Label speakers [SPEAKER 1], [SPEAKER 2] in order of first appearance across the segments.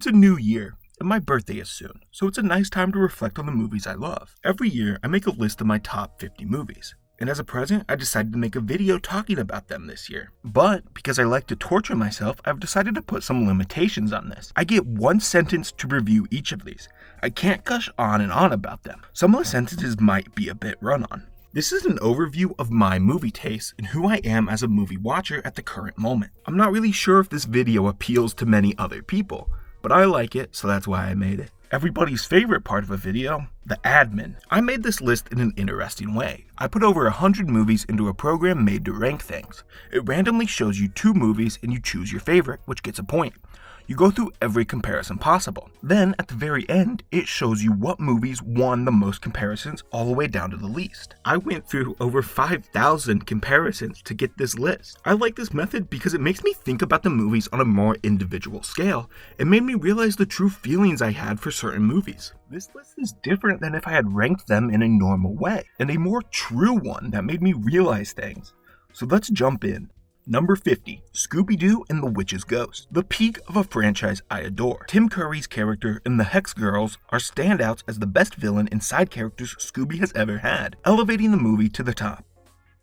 [SPEAKER 1] It's a new year, and my birthday is soon, so it's a nice time to reflect on the movies I love. Every year, I make a list of my top 50 movies. And as a present, I decided to make a video talking about them this year. But because I like to torture myself, I've decided to put some limitations on this. I get one sentence to review each of these. I can't gush on and on about them. Some of the sentences might be a bit run-on. This is an overview of my movie tastes and who I am as a movie watcher at the current moment. I'm not really sure if this video appeals to many other people, but I like it, so that's why I made it. Everybody's favorite part of a video, the admin. I made this list in an interesting way. I put over 100 movies into a program made to rank things. It randomly shows you 2 movies and you choose your favorite, which gets a point. You go through every comparison possible. Then, at the very end, it shows you what movies won the most comparisons all the way down to the least. I went through over 5,000 comparisons to get this list. I like this method because it makes me think about the movies on a more individual scale. It made me realize the true feelings I had for certain movies. This list is different than if I had ranked them in a normal way, and a more true one that made me realize things. So let's jump in. Number 50, Scooby-Doo and the Witch's Ghost, the peak of a franchise I adore. Tim Curry's character and the Hex Girls are standouts as the best villain and side characters Scooby has ever had, elevating the movie to the top.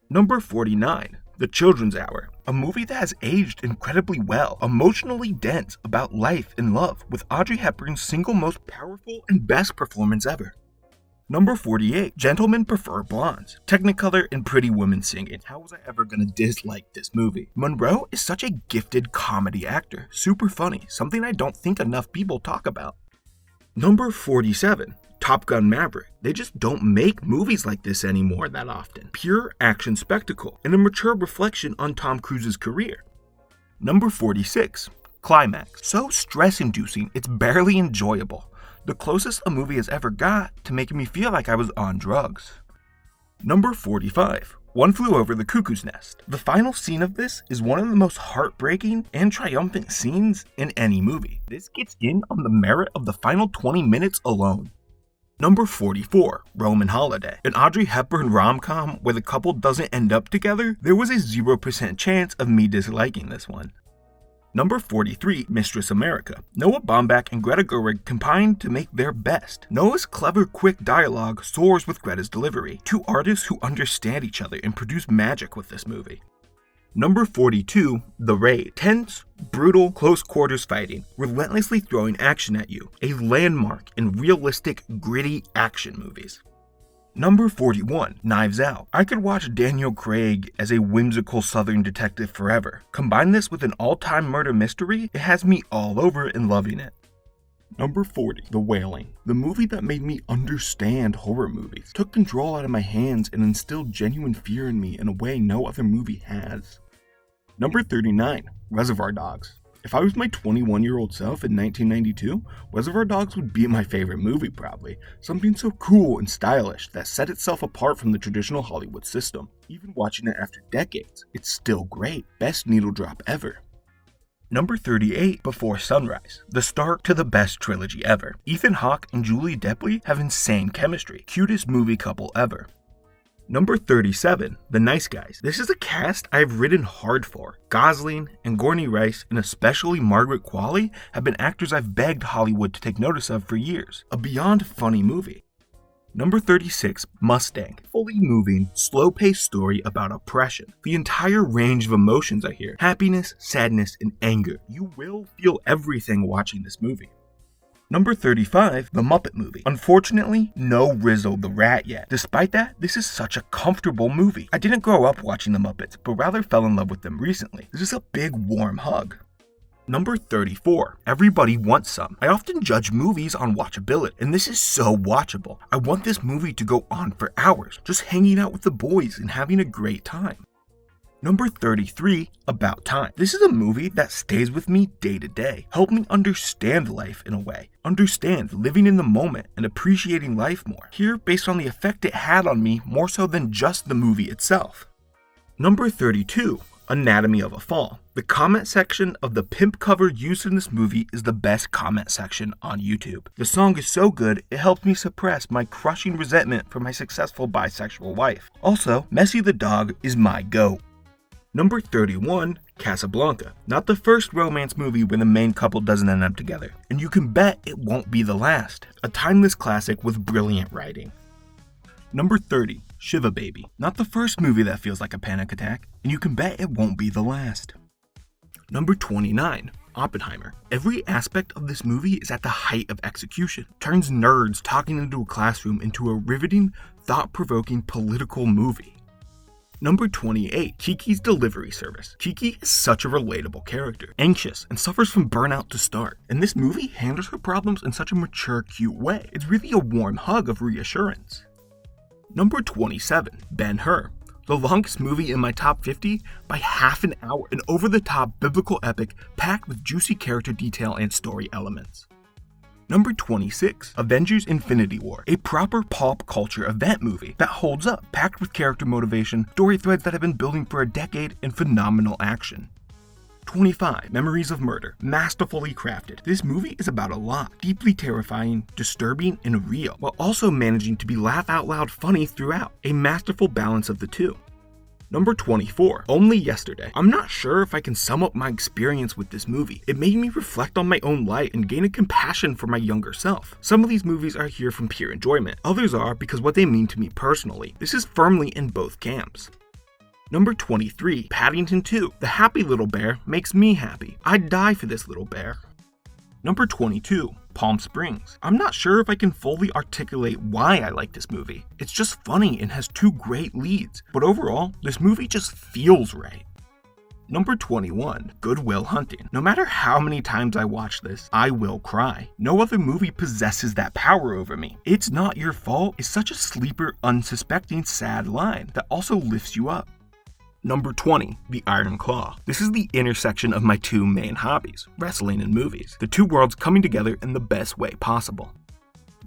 [SPEAKER 1] Number 49, The Children's Hour, a movie that has aged incredibly well, emotionally dense about life and love, with Audrey Hepburn's single most powerful and best performance ever. Number 48, Gentlemen Prefer Blondes, Technicolor and pretty women singing. How was I ever gonna dislike this movie? Monroe is such a gifted comedy actor, super funny, something I don't think enough people talk about. Number 47, Top Gun Maverick. They just don't make movies like this anymore that often. Pure action spectacle, and a mature reflection on Tom Cruise's career. Number 46, Climax. So stress-inducing, it's barely enjoyable. The closest a movie has ever got to making me feel like I was on drugs. Number 45, One Flew Over the Cuckoo's Nest. The final scene of this is one of the most heartbreaking and triumphant scenes in any movie. This gets in on the merit of the final 20 minutes alone. Number 44, Roman Holiday. An Audrey Hepburn rom-com where the couple doesn't end up together, there was a 0% chance of me disliking this one. Number 43, Mistress America. Noah Baumbach and Greta Gerwig combined to make their best. Noah's clever, quick dialogue soars with Greta's delivery. 2 artists who understand each other and produce magic with this movie. Number 42, The Raid. Tense, brutal, close quarters fighting, relentlessly throwing action at you. A landmark in realistic, gritty action movies. Number 41, Knives Out. I could watch Daniel Craig as a whimsical southern detective forever. Combine this with an all-time murder mystery, it has me all over and loving it. Number 40, The Wailing. The movie that made me understand horror movies. Took control out of my hands and instilled genuine fear in me in a way no other movie has. Number 39, Reservoir Dogs. If I was my 21-year-old self in 1992, Reservoir Dogs would be my favorite movie probably. Something so cool and stylish that set itself apart from the traditional Hollywood system. Even watching it after decades, it's still great. Best needle drop ever. Number 38, Before Sunrise. The start to the best trilogy ever. Ethan Hawke and Julie Delpy have insane chemistry. Cutest movie couple ever. Number 37, The Nice Guys. This is a cast I've ridden hard for. Gosling and Gurney Rice, and especially Margaret Qualley, have been actors I've begged Hollywood to take notice of for years. A beyond funny movie. Number 36, Mustang. Fully moving, slow-paced story about oppression. The entire range of emotions I hear. Happiness, sadness, and anger. You will feel everything watching this movie. Number 35, The Muppet Movie. Unfortunately, no Rizzo the Rat yet. Despite that, this is such a comfortable movie. I didn't grow up watching the Muppets, but rather fell in love with them recently. This is a big warm hug. Number 34, Everybody Wants Some. I often judge movies on watchability, and this is so watchable. I want this movie to go on for hours, just hanging out with the boys and having a great time. Number 33, About Time. This is a movie that stays with me day to day, helped me understand life in a way, understand living in the moment and appreciating life more. Here, based on the effect it had on me more so than just the movie itself. Number 32, Anatomy of a Fall. The comment section of the pimp cover used in this movie is the best comment section on YouTube. The song is so good, it helped me suppress my crushing resentment for my successful bisexual wife. Also, Messy the dog is my goat. Number 31, Casablanca. Not the first romance movie where the main couple doesn't end up together, and you can bet it won't be the last. A timeless classic with brilliant writing. Number 30, Shiva Baby. Not the first movie that feels like a panic attack, and you can bet it won't be the last. Number 29, Oppenheimer. Every aspect of this movie is at the height of execution. Turns nerds talking into a classroom into a riveting, thought-provoking political movie. Number 28, Kiki's Delivery Service. Kiki is such a relatable character, anxious, and suffers from burnout to start. And this movie handles her problems in such a mature, cute way. It's really a warm hug of reassurance. Number 27, Ben-Hur. The longest movie in my top 50 by half an hour, an over-the-top biblical epic packed with juicy character detail and story elements. Number 26, Avengers Infinity War, a proper pop culture event movie that holds up, packed with character motivation, story threads that have been building for a decade, and phenomenal action. 25, Memories of Murder, masterfully crafted. This movie is about a lot, deeply terrifying, disturbing, and real, while also managing to be laugh-out-loud funny throughout, a masterful balance of the two. Number 24, Only Yesterday. I'm not sure if I can sum up my experience with this movie. It made me reflect on my own life and gain a compassion for my younger self. Some of these movies are here from pure enjoyment. Others are because what they mean to me personally. This is firmly in both camps. Number 23, Paddington 2. The happy little bear makes me happy. I'd die for this little bear. Number 22, Palm Springs. I'm not sure if I can fully articulate why I like this movie. It's just funny and has two great leads, but overall, this movie just feels right. Number 21, Good Will Hunting. No matter how many times I watch this, I will cry. No other movie possesses that power over me. It's not your fault is such a sleeper, unsuspecting, sad line that also lifts you up. Number 20, The Iron Claw. This is the intersection of my two main hobbies, wrestling and movies, the two worlds coming together in the best way possible.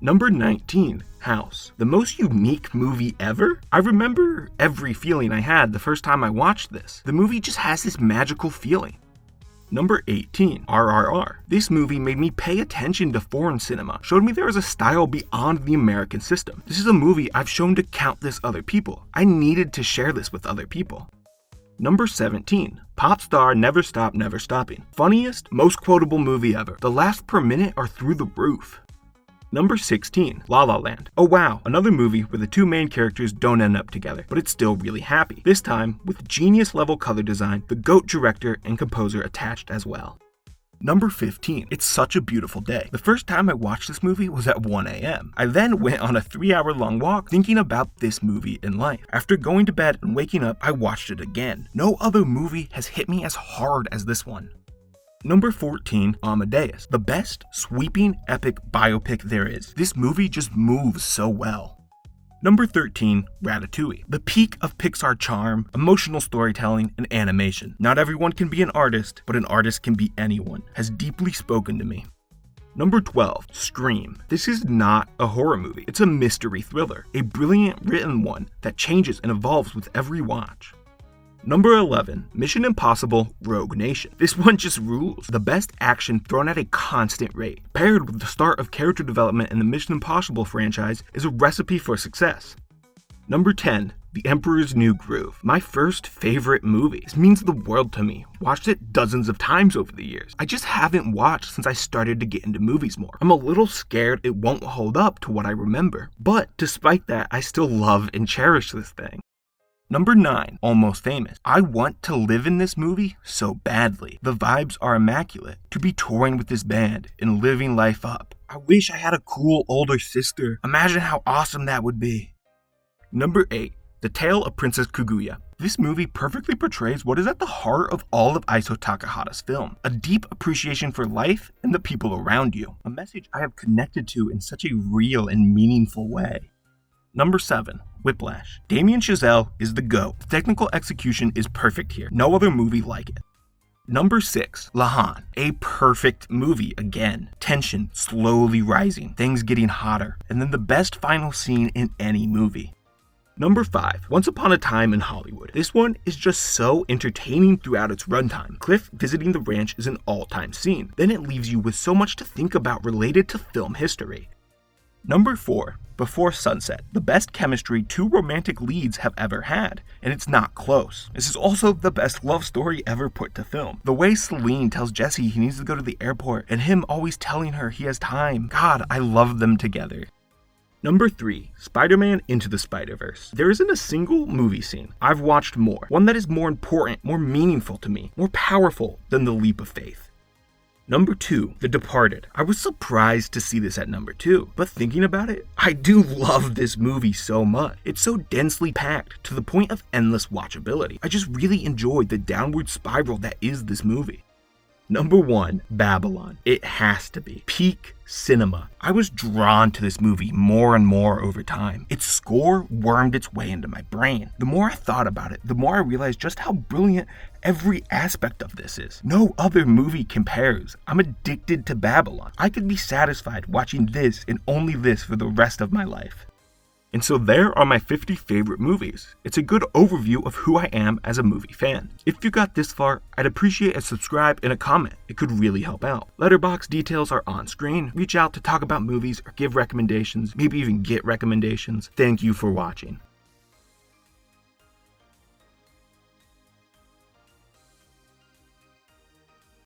[SPEAKER 1] Number 19, House. The most unique movie ever? I remember every feeling I had the first time I watched this. The movie just has this magical feeling. Number 18, RRR. This movie made me pay attention to foreign cinema, showed me there is a style beyond the American system. This is a movie I've shown to countless other people. I needed to share this with other people. Number 17, Pop Star Never Stop Never Stopping. Funniest, most quotable movie ever. The laughs per minute are through the roof. Number 16, La La Land. Oh wow, another movie where the two main characters don't end up together, but it's still really happy. This time, with genius level color design, the GOAT director and composer attached as well. Number 15, It's Such a Beautiful Day. The first time I watched this movie was at 1 a.m. I then went on a 3-hour-long walk thinking about this movie in life. After going to bed and waking up, I watched it again. No other movie has hit me as hard as this one. Number 14, Amadeus. The best, sweeping, epic biopic there is. This movie just moves so well. Number 13, Ratatouille. The peak of Pixar charm, emotional storytelling, and animation. Not everyone can be an artist, but an artist can be anyone. Has deeply spoken to me. Number 12, Scream. This is not a horror movie. It's a mystery thriller. A brilliant written one that changes and evolves with every watch. Number 11, Mission Impossible Rogue Nation. This one just rules. The best action thrown at a constant rate, paired with the start of character development in the Mission Impossible franchise, is a recipe for success. Number 10, The Emperor's New Groove. My first favorite movie. This means the world to me. Watched it dozens of times over the years. I just haven't watched since I started to get into movies more. I'm a little scared it won't hold up to what I remember. But despite that, I still love and cherish this thing. Number 9, Almost Famous. I want to live in this movie so badly. The vibes are immaculate. To be touring with this band and living life up. I wish I had a cool older sister. Imagine how awesome that would be. Number 8, The Tale of Princess Kaguya. This movie perfectly portrays what is at the heart of all of Isao Takahata's film. A deep appreciation for life and the people around you. A message I have connected to in such a real and meaningful way. Number 7, Whiplash. Damien Chazelle is the GOAT. The technical execution is perfect here. No other movie like it. Number 6, Lahan. A perfect movie again. Tension slowly rising, things getting hotter, and then the best final scene in any movie. Number 5, Once Upon a Time in Hollywood. This one is just so entertaining throughout its runtime. Cliff visiting the ranch is an all-time scene. Then it leaves you with so much to think about related to film history. Number 4. Before Sunset, the best chemistry two romantic leads have ever had, and it's not close. This is also the best love story ever put to film. The way Celine tells Jesse he needs to go to the airport, and him always telling her he has time. God, I love them together. Number 3. Spider-Man Into the Spider-Verse. There isn't a single movie scene I've watched more, one that is more important, more meaningful to me, more powerful than The Leap of Faith. Number 2, The Departed. I was surprised to see this at number 2, but thinking about it, I do love this movie so much. It's so densely packed to the point of endless watchability. I just really enjoyed the downward spiral that is this movie. Number 1, Babylon. It has to be peak cinema. I was drawn to this movie more and more over time. Its score wormed its way into my brain. The more I thought about it, the more I realized just how brilliant every aspect of this is. No other movie compares. I'm addicted to Babylon. I could be satisfied watching this and only this for the rest of my life. And so there are my 50 favorite movies. It's a good overview of who I am as a movie fan. If you got this far, I'd appreciate a subscribe and a comment. It could really help out. Letterboxd details are on screen. Reach out to talk about movies or give recommendations, maybe even get recommendations. Thank you for watching.